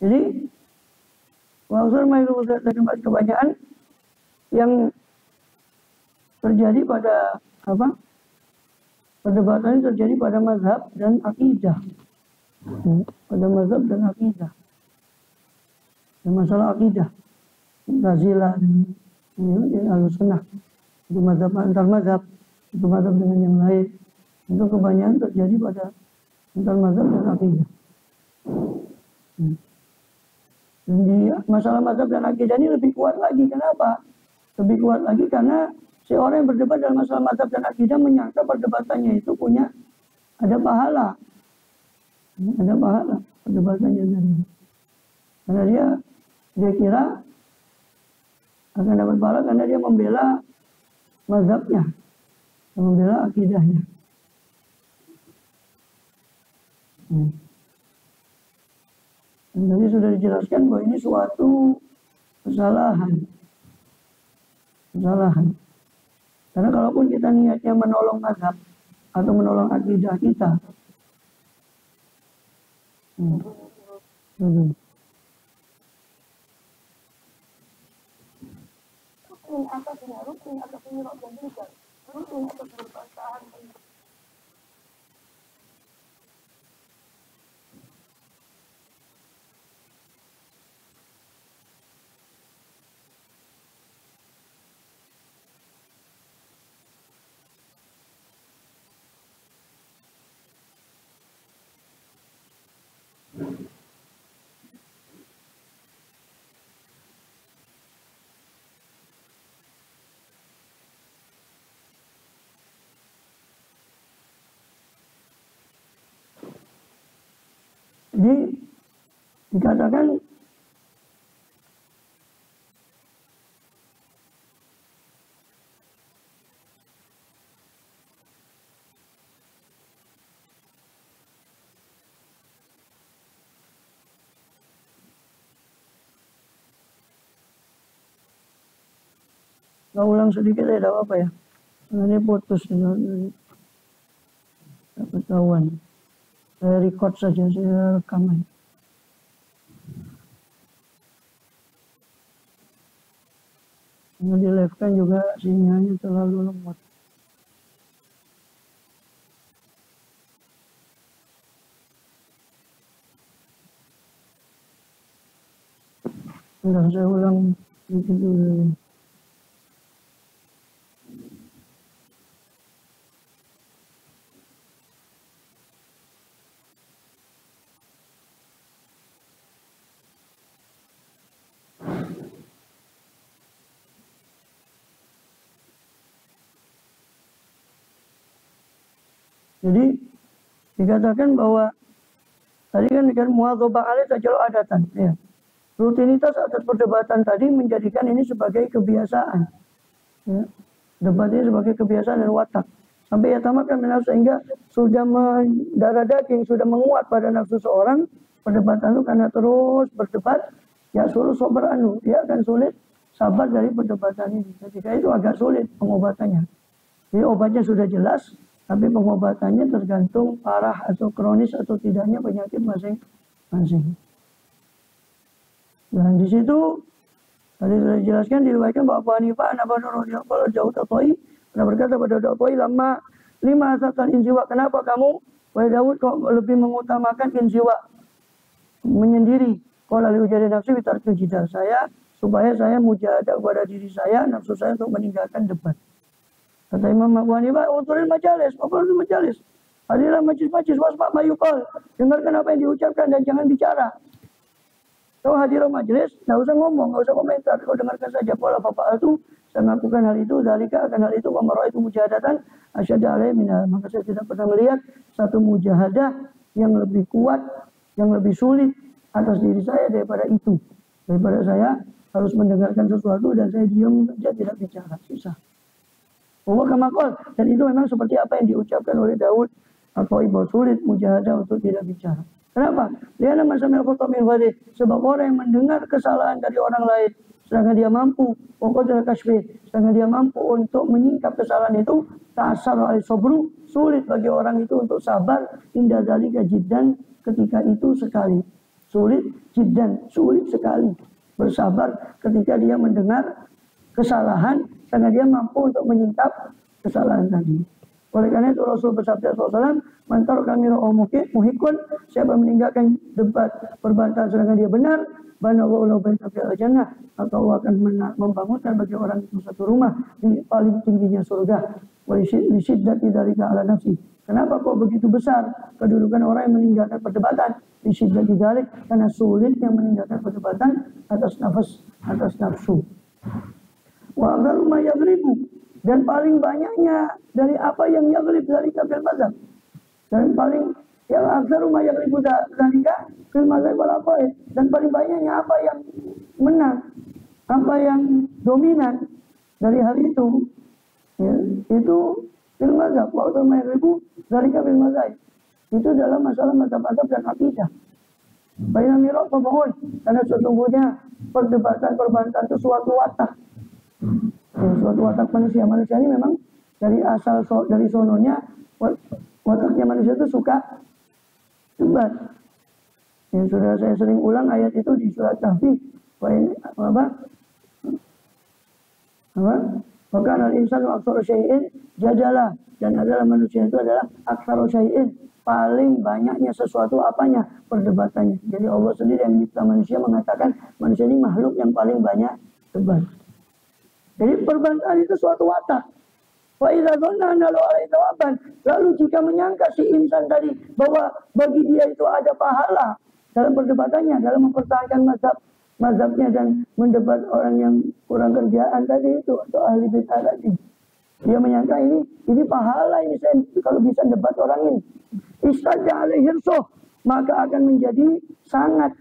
Jadi kebanyakan yang terjadi pada perdebatan terjadi pada mazhab dan akidah. Pada mazhab dan akidah. Dan masalah akidah, Mu'tazilah dan Ahlussunnah, itu mazhab antar mazhab, itu mazhab dengan yang lain. Itu kebanyakan terjadi pada antar mazhab dan akidah. Dan di masalah mazhab dan akidah ini lebih kuat lagi. Kenapa? Lebih kuat lagi karena si orang yang berdebat dalam masalah mazhab dan akidah menyangka perdebatannya itu ada pahala. Ada pahala perdebatannya dari itu. Karena dia kira akan dapat pahala karena dia membela mazhabnya, membela akidahnya. Dan tadi sudah dijelaskan bahwa ini suatu kesalahan. Karena kalaupun kita niatnya menolong mazhab atau menolong akidah kita, rutin atasnya, rutin atas penyebab dan berikan, rutin atas berpasangan. Jadi dikatakan ulang sedikit ya, tidak apa ya. Ini putus dari ketahuan. Saya record saja, saya rekam aja. Karena di live kan juga sinyalnya terlalu lemot. Bentar, saya ulang sedikit dulu. Jadi dikatakan bahwa tadi kan dikatakan muhadzabah alaih tajal adatan, ya. Rutinitas atas perdebatan tadi menjadikan ini sebagai kebiasaan, ya. Debat ini sebagai kebiasaan dan watak. Sampai ya tamatkan nafsu, sehingga sudah mendarah daging, sudah menguat pada nafsu seorang. Perdebatan itu karena terus berdebat, ya suruh sober dia akan sulit sabar dari perdebatan ini. Ketika itu agak sulit pengobatannya. Jadi obatnya sudah jelas, tapi pengobatannya tergantung parah atau kronis atau tidaknya penyakit masing-masing. Dan di situ tadi sudah dijelaskan, diriwayatkan bahwa Abu Hanifah an jauh Tatai pernah berkata pada Tatai, lima asatan insiwa, kenapa kamu wahai Daud kok lebih mengutamakan insiwa, menyendiri? Qala li ujadi nafsi bi tarkil jidal, supaya saya mujahadah kepada diri saya, nafsu saya untuk meninggalkan debat. Kata Imam Abu Hanifah, uturil majalis, hadilah majlis-majlis, wasma' mayuqal, dengarkan apa yang diucapkan dan jangan bicara. Kau hadirah majelis, nggak usah ngomong, nggak usah komentar, kau dengarkan saja. Pola bapak itu, saya melakukan hal itu, dalika akan hal itu, wamarah itu mujahadatan, asyada alaih minal. Maka saya tidak pernah melihat satu mujahadah yang lebih kuat, yang lebih sulit atas diri saya daripada itu. Daripada saya harus mendengarkan sesuatu dan saya diam saja tidak bicara, susah. Bahwa kamakol, dan itu memang seperti apa yang diucapkan oleh Daud atau ibu sulit mujahadah untuk tidak bicara. Kenapa? Liana masamil khotomin wadih, sebab orang yang mendengar kesalahan dari orang lain, sedangkan dia mampu, pokoknya kasbih, sedangkan dia mampu untuk menyingkap kesalahan itu, ta'asar al-sobru, sulit bagi orang itu untuk sabar, indah dalika jiddan, ketika itu sekali. Sulit jiddan, sulit sekali bersabar ketika dia mendengar kesalahan, sehingga dia mampu untuk menyingkap kesalahan tadi. Oleh karena itu Rasul bersabda SAW, "Man taraka mira'u muhiqqun," siapa meninggalkan debat perbantah sedangkan dia benar, banallahu lahu baitan fil jannah, maka Allah akan membangunkan bagi orang itu satu rumah di paling tingginya surga. Wa lisyiddati dzalika ala nafsi. Kenapa kok begitu besar kedudukan orang yang meninggalkan perdebatan? Lisyiddati dzalik, karena sulitnya meninggalkan perdebatan atas nafsu. Wa agharu ma yaghlibu, dan paling banyaknya dari apa yang yaghlib dari kafir mazhab, dan paling yang agharu ma yaghlibu dzalika fil mazhab wal aqaid, dan paling banyaknya apa yang menang, apa yang dominan dari hal itu, ya, itu fil mazhab. Wa agharu ma yaghlibu dzalika fil mazhab, itu dalam masalah mazhab dan akidah. Baina miraq wa karena sesungguhnya perdebatan itu suatu watak. Ya, suatu watak manusia ini memang dari asal dari sononya wataknya manusia itu suka debat. Ya, sudah saya sering ulang ayat itu di surat Kahfi. Maka al-insanu aktsara syai'in jadalah, dan adalah manusia itu adalah aktsara syai'in, paling banyaknya sesuatu apanya? Perdebatannya. Jadi Allah sendiri yang mencipta manusia mengatakan manusia ini makhluk yang paling banyak debat. Jadi perbantahan itu suatu watak. Wa idza dhanna anna lahu alaihi thawaban, lalu jika menyangka si insan tadi bahwa bagi dia itu ada pahala dalam perdebatannya, dalam mempertahankan mazhabnya dan mendebat orang yang kurang kerjaan tadi itu, atau ahli bid'ah tadi. Dia menyangka ini pahala, ini saya kalau bisa debat orang ini. Istadja alaihi hirsuh, maka akan menjadi sangat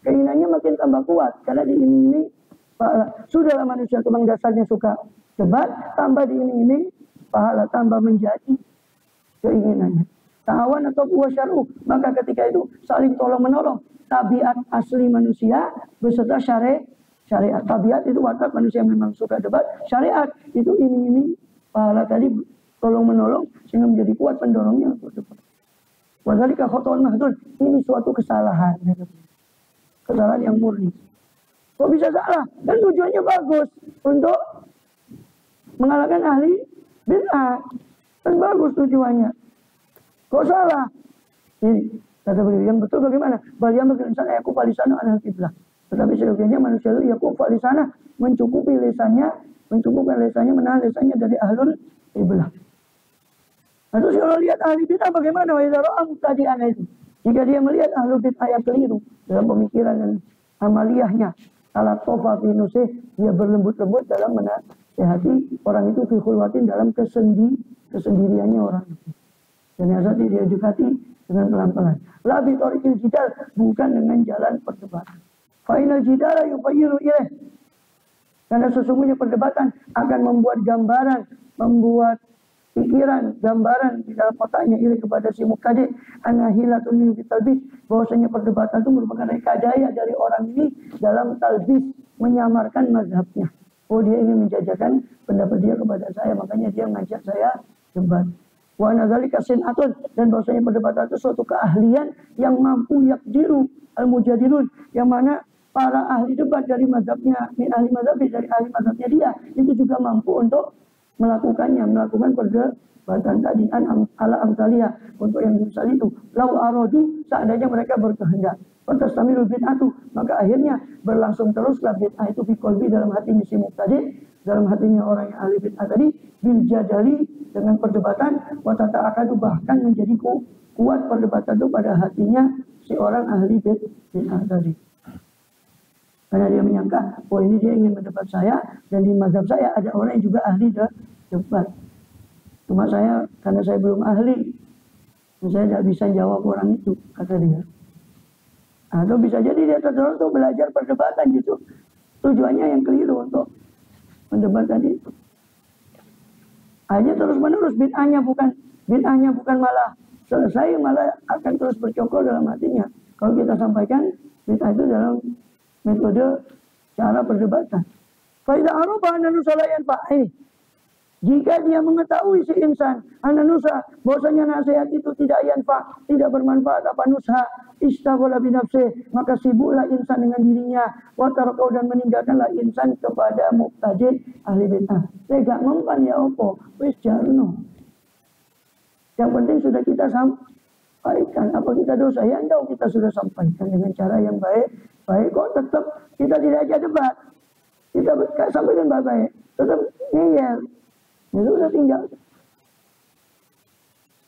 keinginannya makin tambah kuat karena diiming-iming pahala. Sudahlah manusia memang dasarnya suka debat, tambah diiming-iming pahala, tambah menjadi keinginannya. Ta'awan atau buah syar'u, maka ketika itu saling tolong-menolong. Tabiat asli manusia beserta syariat. Tabiat itu watak manusia yang memang suka debat. Syariat itu iming-iming pahala tadi, tolong-menolong sehingga menjadi kuat pendorongnya untuk debat. Wadzalika khata'un mahdud, ini suatu kesalahan. Kesalahan yang murni. Kok bisa salah? Dan tujuannya bagus untuk mengalahkan ahli bid'ah. Dan bagus tujuannya. Kok salah? Ini kata beliau, yang betul bagaimana? Beliau berkata, "Aku falisana anal kiblah." Tetapi seyogianya manusia itu yaku falisana, mencukupi lisannya, menahan lisannya dari ahlul kiblah. Nah, terus kalau lihat ahli bid'ah bagaimana? Wa idza ra'a mubtadi'an itu. Jika dia melihat ahlul bid'ah yang keliru dalam pemikiran dan amaliyahnya, ala tofa fi nusih, dia berlembut-lembut dalam menasihati orang itu fi khulwatin, dalam kesendiriannya orang itu. Dan yang tadi dia dekati dengan pelan-pelan. La bi tariqil jidal, bukan dengan jalan perdebatan. Fa inal jidala yubayyiru ilaih. Karena sesungguhnya perdebatan akan membuat gambaran, membuat pikiran, gambaran di dalam otaknya ilaih kepada si mubtadi' anahilatun min talbis, bahwasanya perdebatan itu merupakan rekayasa dari orang ini dalam talbis, menyamarkan mazhabnya. Oh, dia ingin menjajakan pendapat dia kepada saya, makanya dia mengajak saya debat. Wa nadzalika sin'atun, dan bahwasanya perdebatan itu suatu keahlian yang mampu yakdiru al-mujadilun, yang mana para ahli debat dari mazhabnya, ahli mazhabi dari ahli mazhabnya dia, itu juga mampu untuk melakukan perdebatan tadi ala amsaliyah, untuk yang misal itu lau aradu, seandainya mereka berkehendak fatastamilu bid'atu, maka akhirnya berlangsung teruslah bid'ah itu fi qalbi, dalam hatinya si mubtadi', dalam hatinya orang yang ahli bid'ah tadi, bil jadali, dengan perdebatan, wa tata'akadu, bahkan menjadi kuat perdebatan itu pada hatinya si orang ahli bid'ah tadi. Karena dia menyangka, oh ini dia ingin mendebat saya, dan di mazhab saya ada orang yang juga ahli debat. Cuma saya, karena saya belum ahli, saya tidak bisa jawab orang itu, kata dia. Atau bisa jadi dia terdorong untuk belajar perdebatan gitu. Tujuannya yang keliru untuk mendebat tadi itu. Hanya terus-menerus bid'ahnya bukan malah selesai, malah akan terus bercokol dalam hatinya. Kalau kita sampaikan bid'ah itu dalam metode cara perdebatan. Faidah arubah ananusa layan pak ini. Jika dia mengetahui si insan ananusa, bahwasanya nasihat itu tidak yanfa, tidak bermanfaat, apa nusa, istaghala bi nafsihi, maka sibuklah insan dengan dirinya, wa tarakau dan meninggalkanlah insan kepada mubtadi' ahli bid'ah. Saya gak mempan ya opo, wis jarno. Yang penting sudah kita sampaikan. Apa kita dosa? Ya enggak, kita sudah sampaikan dengan cara yang baik. Baik kok tetap kita tidak aja debat. Kita sampaikan baik-baik. Tetap ngeyel. Ya sudah tinggal.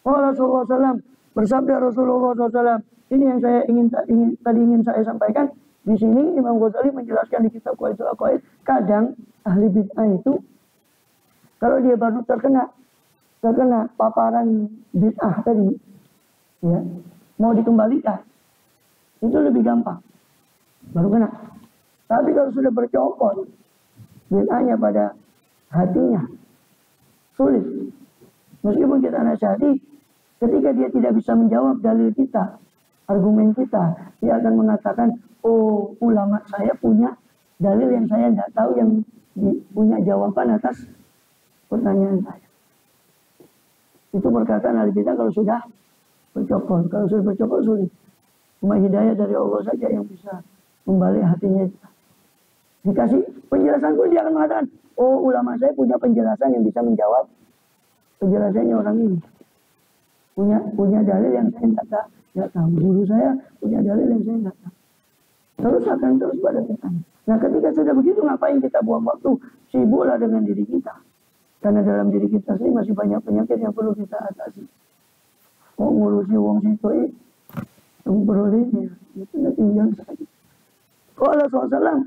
Rasulullah SAW bersabda Rasulullah SAW. Ini yang saya ingin saya sampaikan. Di sini Imam Ghazali menjelaskan di kitab Qawaidul Aqaid, kadang ahli bid'ah itu kalau dia baru terkena paparan bid'ah tadi, ya, mau dikembalikan itu lebih gampang, baru kena. Tapi kalau sudah bercokol bid'ahnya pada hatinya, sulit. Meskipun kita nasihati, ketika dia tidak bisa menjawab dalil kita, argumen kita, dia akan mengatakan, oh ulama saya punya dalil yang saya tidak tahu, yang punya jawaban atas pertanyaan saya. Itu perkataan ahli bid'ah kalau sudah bercokol. Kalau sudah bercokol sulit. Cuma hidayah dari Allah saja yang bisa membalik hatinya. Dikasih penjelasan pun dia akan mengatakan, oh ulama saya punya penjelasan yang bisa menjawab penjelasannya orang ini. Punya dalil yang saya tidak tahu. Guru saya punya dalil yang saya tidak tahu. Terus akan terus pada bertanya. Nah ketika sudah begitu, ngapain kita buang waktu? Sibuklah dengan diri kita. Karena dalam diri kita sendiri masih banyak penyakit yang perlu kita atasi. Mau ngurusi wong situ yang perlu ini, itu tinggal saja. Qala sallallahu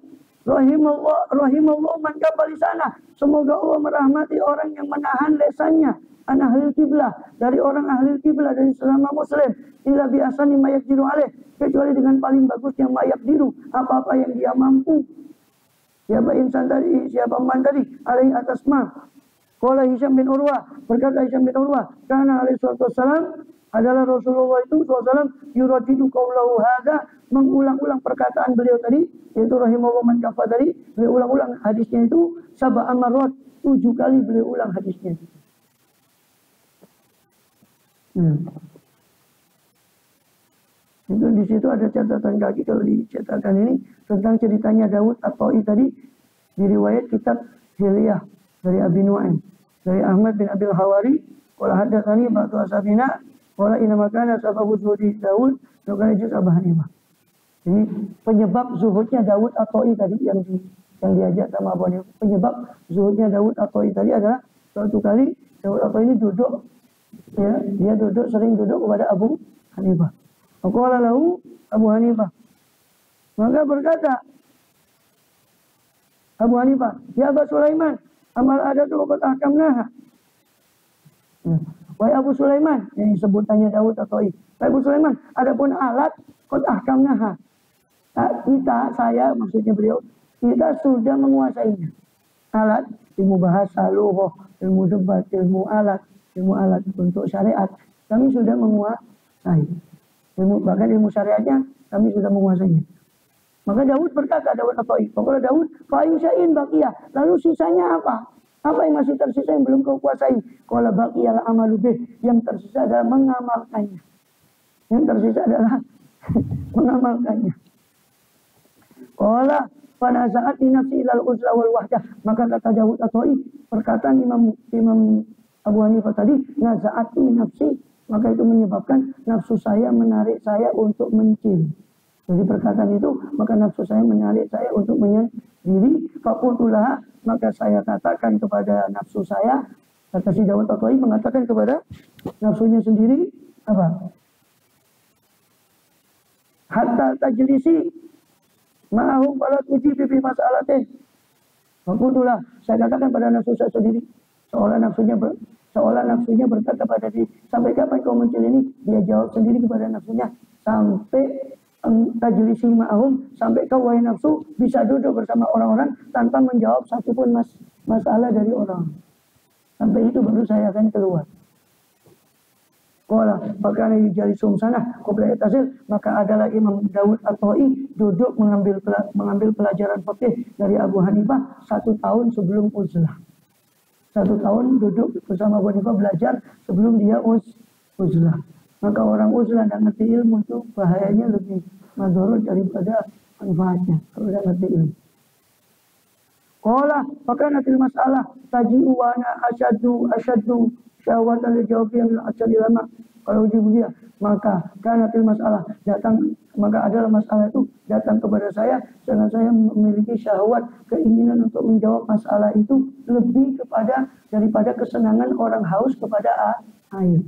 rahimallah man kafal sana. Semoga Allah merahmati orang yang menahan lesannya an ahlil kiblah, dari orang ahlil kiblah, dari sesama muslim, ila bi asani mayak diru alaih, kecuali dengan paling bagus yang mayak diru, apa-apa yang dia mampu. Siapa insan tadi, siapa man tadi, alaihi atas ma. Qala Hisham bin Urwah, berkata Hisham bin Urwah, karena alaihi salatu wassalam adalah Rasulullah itu SAW yuradidu qawlahu hadza, mengulang-ulang perkataan beliau tadi, yaitu rahimahullah man kafar tadi, beliau ulang-ulang hadisnya itu sab'a marrat, 7 kali beliau ulang hadisnya itu. Itu di situ ada catatan kaki kalau dicetakan ini tentang ceritanya Daud at-Ta'i tadi di riwayat kitab Hilyah dari Abi Nu'aim, dari Ahmad bin Abil Hawari, qala hadatsani ba'du ashabina qala inna makana sababu zuhudi Daud kana juz Abu Hanifah. Jadi penyebab zuhudnya Daud at-Ta'i tadi yang diajak sama Abu Hanifah, penyebab zuhudnya Daud at-Ta'i tadi adalah suatu kali Daud at-Ta'i ini duduk, ya, dia sering duduk kepada Abu Hanifah. Qala lahu Abu Hanifah, maka berkata Abu Hanifah, ya Abu Sulaiman, amal adatu qad ahkamnaha. Wahai Abu Sulaiman, ini sebutannya Daud at-Ta'i. Wahai Abu Sulaiman, adapun alat qad ahkamnaha. Saya maksudnya beliau, kita sudah menguasainya. Alat, ilmu bahasa, lughah, ilmu debat, ilmu alat untuk syariat, kami sudah menguasai. Bahkan ilmu syariatnya kami sudah menguasainya. Maka Daud berkata, Daud at-Ta'i, pokoknya Daud, fa'ayusya'in baqiyah, lalu sisanya apa? Apa yang masih tersisa yang belum kau kuasai? Qala baqiyal amalu bih, yang tersisa adalah mengamalkannya. Yang tersisa adalah mengamalkannya. Qala fanaza'at nafsi ilal uzla wal wahdah, maka kata Daud at-Ta'i, perkataan Imam Abu Hanifah tadi, naza'at nafsi, maka itu menyebabkan nafsu saya menarik saya untuk mencil. Jadi perkataan itu, maka nafsu saya menarik saya untuk menyendiri. Faqultulah, maka saya katakan kepada nafsu saya, kata si Daud at-Ta'i mengatakan kepada nafsunya sendiri, apa? Hatta tajlisi ma'ahum fala tujibi bi mas'alatin. Faqultulah, saya katakan pada nafsu saya sendiri, seolah nafsunya berkata pada diri, sampai kapan kau mencil ini? Dia jawab sendiri kepada nafsunya, sampai tajlisi ma'ahum, sampai kau wahai nafsu bisa duduk bersama orang-orang tanpa menjawab satupun masalah dari orang. Sampai itu baru saya akan keluar. Qala fakana yajlisum sana qabla yatasil, maka adalah Imam Daud at-Ta'i duduk mengambil pelajaran fikih dari Abu Hanifah 1 tahun sebelum uzlah. 1 tahun duduk bersama Abu Hanifah belajar sebelum dia uzlah. Maka orang uzlah dan ngerti ilmu itu bahayanya lebih madorot daripada manfaatnya kalau tidak ngerti ilmu. Qala fakanatil masalah taji'u wa ana asyaddu syahwatan li jawabi yang asal lama. Kalau uji dia, maka kanatil masalah datang, maka adalah masalah itu datang kepada saya, sedangkan saya memiliki syahwat, keinginan untuk menjawab masalah itu lebih daripada kesenangan orang haus kepada air.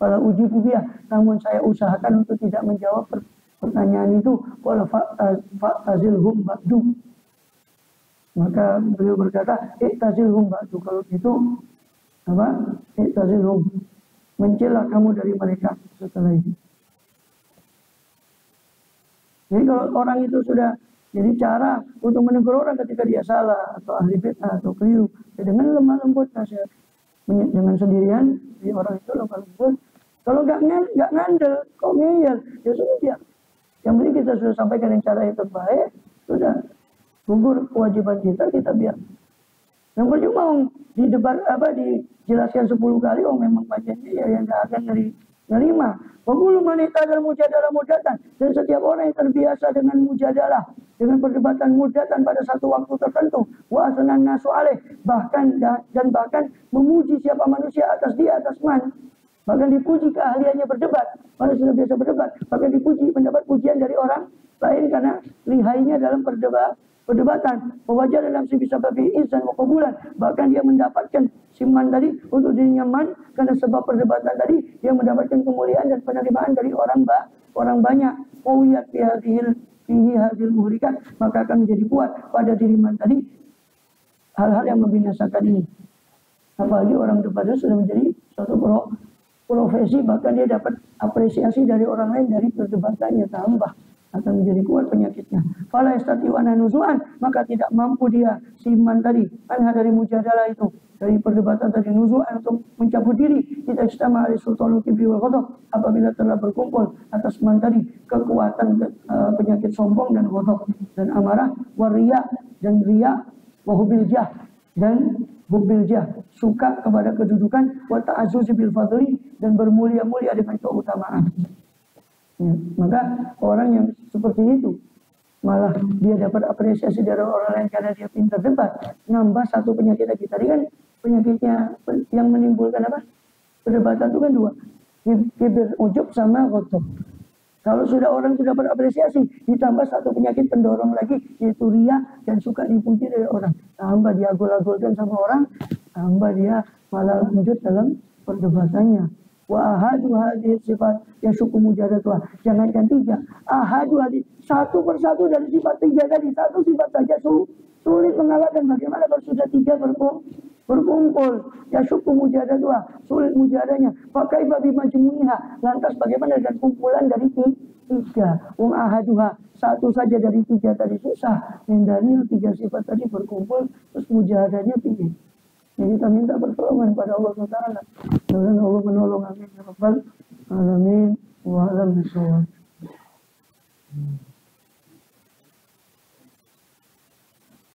Kalau uji dia, namun saya usahakan untuk tidak menjawab pertanyaan itu. Qala fa'tazilhum ba'du. Maka beliau berkata, iktazilhum ba'du. Kalau gitu, apa? Iktazilhum. Mencela kamu dari mereka setelah itu. Jadi kalau orang itu sudah, jadi cara untuk menegur orang ketika dia salah, atau ahli bid'ah, atau keliru, ya dengan lemah lembut nasihat. Dengan sendirian, jadi orang itu lemah lembut. Kalau nggak ngandel, kok ngeyel, ya sudah dia. Yang penting kita sudah sampaikan dengan cara yang terbaik, sudah. Gugur kewajiban kita biar. Yang percuma dijelaskan 10 kali, memang bacanya ya yang tidak akan nerima. Waqulu man itadal mujadalah mudatan, dan setiap orang yang terbiasa dengan mujadalah, dengan perdebatan mudatan pada satu waktu tertentu, wa asnan nasu alaih, bahkan memuji siapa manusia atas dia, atas man. Bahkan dipuji keahliannya berdebat. Orang sudah biasa berdebat, bahkan dipuji, mendapat pujian dari orang lain karena lihainya dalam perdebatan. Wajar dalam si bisa babi izan wa qabulan. Bahkan dia mendapatkan siman tadi untuk dirinya man, karena sebab perdebatan tadi dia mendapatkan kemuliaan dan penerimaan dari orang banyak. Qawiyat fihi hadhil muhlikat, maka akan menjadi kuat pada diri man tadi hal-hal yang membinasakan ini. Apalagi orang debatnya sudah menjadi suatu profesi, bahkan dia dapat apresiasi dari orang lain dari perdebatannya, tambah akan menjadi kuat penyakitnya. Fala yastati'u an nuzuan, maka tidak mampu dia siman tadi anha dari mujadalah itu, dari perdebatan tadi, nuzuan untuk mencabut diri. Kita istama ali sultanul kibri wal ghadab, apabila telah berkumpul atas man tadi kekuatan penyakit sombong dan ghadab dan amarah, wariya dan riya, wa hubil jah dan hubil jah, suka kepada kedudukan, wa ta'azzuzi bil fadli, dan bermulia-mulia dengan keutamaan. Ya, maka orang yang seperti itu malah dia dapat apresiasi dari orang lain karena dia pintar debat, nambah satu penyakit lagi. Tadi kan penyakitnya yang menimbulkan apa? Perdebatan itu kan 2, kibir ujub sama ghadab. Kalau sudah orang sudah berapresiasi, ditambah satu penyakit pendorong lagi, yaitu riya dan suka dipuji dari orang. Tambah dia agul-agulkan sama orang, tambah dia malah lanjut dalam perdebatannya. Wa ahadu hadhihi sifat yasuku mujadatuha. Jangankan 3, ahadu hadhihi, satu persatu dari sifat 3 tadi, satu sifat saja sulit mengalahkan. Bagaimana kalau sudah 3 berkumpul? Yasuku mujadatuha, sulit mujadahnya. Pakai babi majmu'iha, lantas bagaimana dengan kumpulan dari 3? Ahaduha, satu saja dari 3 tadi susah. Hindari 3 sifat tadi berkumpul, terus mujadahnya tinggi. Jadi kita minta pertolongan pada Allah SWT. Mudah-mudahan Allah menolong. Amin ya rabbal alamin. Wa alam bisawab.